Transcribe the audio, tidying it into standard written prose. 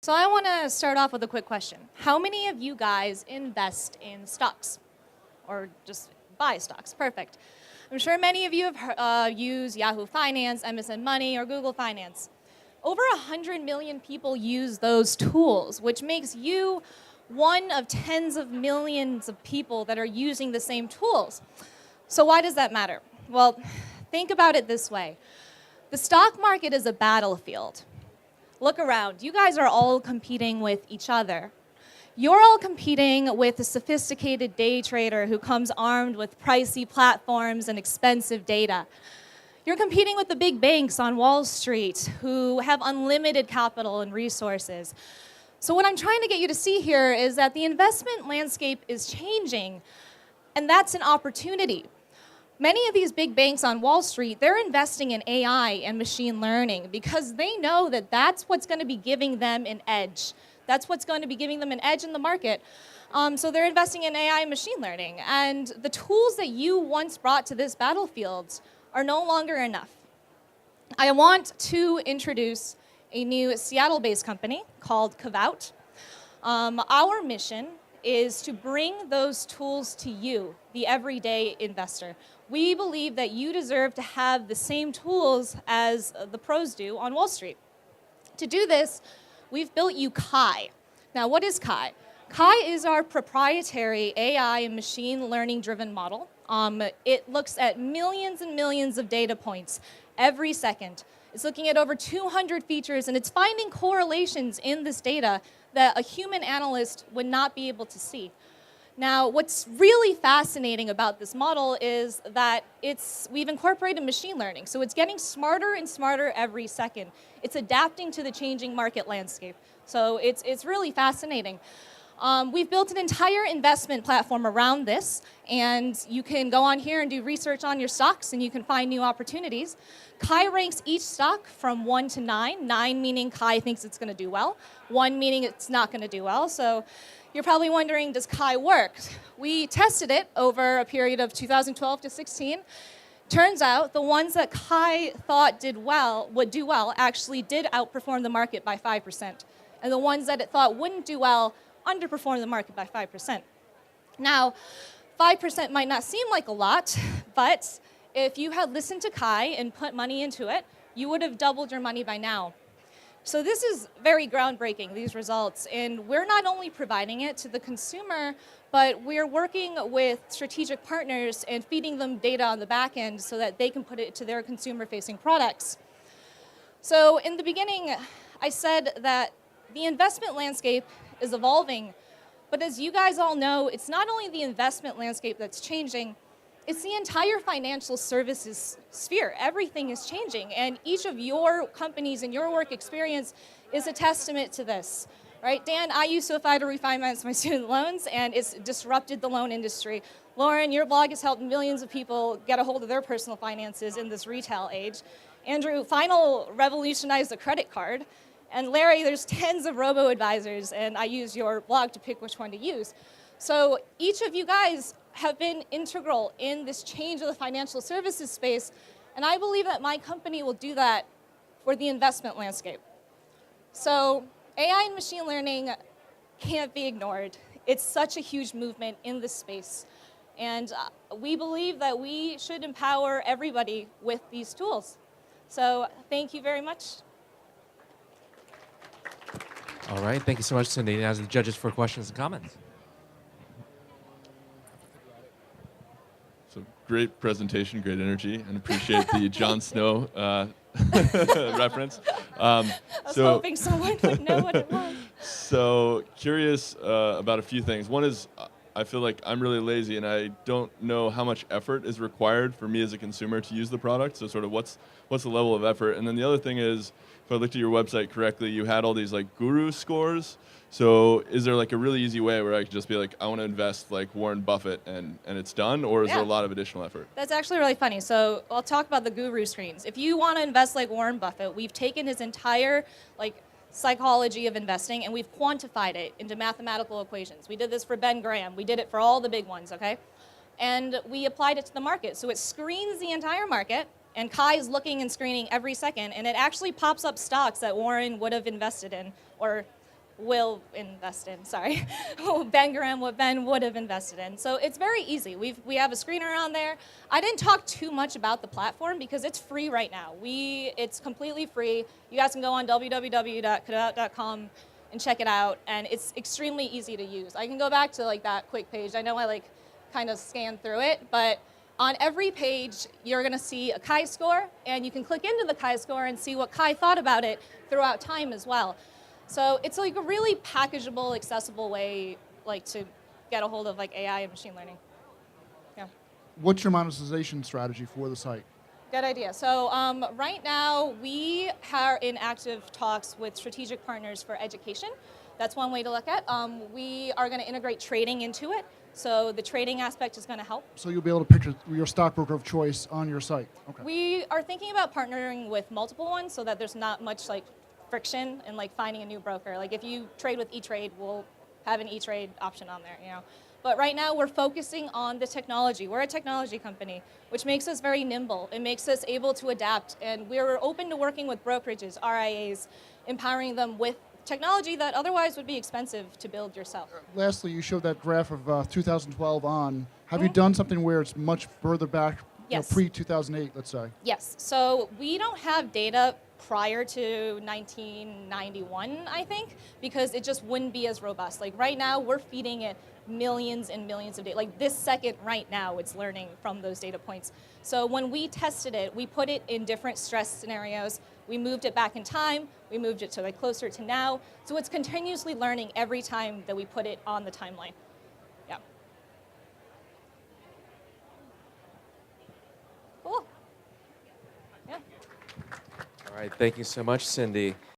So I want to start off with a quick question. How many of you guys invest in stocks or just buy stocks? Perfect. I'm sure many of you have used Yahoo Finance, MSN Money, or Google Finance. Over 100 million people use those tools, which makes you one of tens of millions of people that are using the same tools. So why does that matter? Well, think about it this way. The stock market is a battlefield. Look around. You guys are all competing with each other. You're all competing with a sophisticated day trader who comes armed with pricey platforms and expensive data. You're competing with the big banks on Wall Street who have unlimited capital and resources. So what I'm trying to get you to see here is that the investment landscape is changing, and that's an opportunity. Many of these big banks on Wall Street, they're investing in AI and machine learning because they know that that's what's going to be giving them an edge. That's what's going to be giving them an edge in the market. So they're investing in AI and machine learning. And the tools that you once brought to this battlefield are no longer enough. I want to introduce a new Seattle-based company called Kavout. Our mission is to bring those tools to you, the everyday investor. We believe that you deserve to have the same tools as the pros do on Wall Street. To do this, we've built you Kai. Now, what is Kai? Kai is our proprietary AI and machine learning driven model. It looks at millions and millions of data points every second. It's looking at over 200 features, and it's finding correlations in this data that a human analyst would not be able to see. Now, what's really fascinating about this model is that we've incorporated machine learning, so it's getting smarter and smarter every second. It's adapting to the changing market landscape, so it's really fascinating. We've built an entire investment platform around this, and you can go on here and do research on your stocks, and you can find new opportunities. Kai ranks each stock from 1 to 9, 9 meaning Kai thinks it's going to do well, 1 meaning it's not going to do well. So you're probably wondering, does Kai work? We tested it over a period of 2012 to 16. Turns out the ones that Kai thought would do well actually did outperform the market by 5%. And the ones that it thought wouldn't do well underperformed the market by 5%. Now, 5% might not seem like a lot, but if you had listened to Kai and put money into it, you would have doubled your money by now. So this is very groundbreaking, these results, and we're not only providing it to the consumer, but we're working with strategic partners and feeding them data on the back end so that they can put it to their consumer-facing products. So in the beginning, I said that the investment landscape is evolving, but as you guys all know, it's not only the investment landscape that's changing, it's the entire financial services sphere. Everything is changing, and each of your companies and your work experience is a testament to this, right? Dan, I use SoFi to refinance my student loans, and it's disrupted the loan industry. Lauren, your blog has helped millions of people get a hold of their personal finances in this retail age. Andrew, Final revolutionized the credit card. And Larry, there's tens of robo-advisors, and I use your blog to pick which one to use. So each of you guys have been integral in this change of the financial services space, and I believe that my company will do that for the investment landscape. So AI and machine learning can't be ignored. It's such a huge movement in this space, and we believe that we should empower everybody with these tools. So thank you very much. All right, thank you so much, Cindy. Now, the judges for questions and comments. So great presentation, great energy, and appreciate the Jon Snow reference. I was hoping someone would know what it was. So curious about a few things. One is I feel like I'm really lazy, and I don't know how much effort is required for me as a consumer to use the product. So sort of what's the level of effort? And then the other thing is, if I looked at your website correctly, you had all these like guru scores. So is there like a really easy way where I could just be like, I want to invest like Warren Buffett and it's done? Or is there a lot of additional effort? That's actually really funny. So I'll talk about the guru screens. If you want to invest like Warren Buffett, we've taken his entire like psychology of investing and we've quantified it into mathematical equations. We did this for Ben Graham. We did it for all the big ones, okay? And we applied it to the market. So it screens the entire market. And Kai is looking and screening every second, and it actually pops up stocks that Warren would have invested in or will invest in, sorry. Ben Graham, what Ben would have invested in. So it's very easy. We have a screener on there. I didn't talk too much about the platform because it's free right now. It's completely free. You guys can go on www.kavout.com and check it out, and it's extremely easy to use. I can go back to like that quick page. I know I like kind of scanned through it, but on every page, you're gonna see a chi-score, and you can click into the chi-score and see what Kai thought about it throughout time as well. So it's like a really packageable, accessible way like to get a hold of like AI and machine learning. Yeah. What's your monetization strategy for the site? Good idea. So right now we are in active talks with strategic partners for education. That's one way to look at. We are going to integrate trading into it. So the trading aspect is going to help. So you'll be able to picture your stockbroker of choice on your site. Okay. We are thinking about partnering with multiple ones so that there's not much like friction in like finding a new broker. Like if you trade with E-Trade, we'll have an E-Trade option on there, you know. But right now we're focusing on the technology. We're a technology company, which makes us very nimble. It makes us able to adapt, and we're open to working with brokerages, RIAs, empowering them with technology that otherwise would be expensive to build yourself. Lastly, you showed that graph of 2012 on. Have you done something where it's much further back, Yes. pre-2008, let's say? Yes, so we don't have data prior to 1991, I think, because it just wouldn't be as robust. Like right now, we're feeding it millions and millions of data. Like this second right now, it's learning from those data points. So when we tested it, we put it in different stress scenarios. We moved it back in time. We moved it to like closer to now. So it's continuously learning every time that we put it on the timeline. Yeah. Cool. Yeah. All right, thank you so much, Cindy.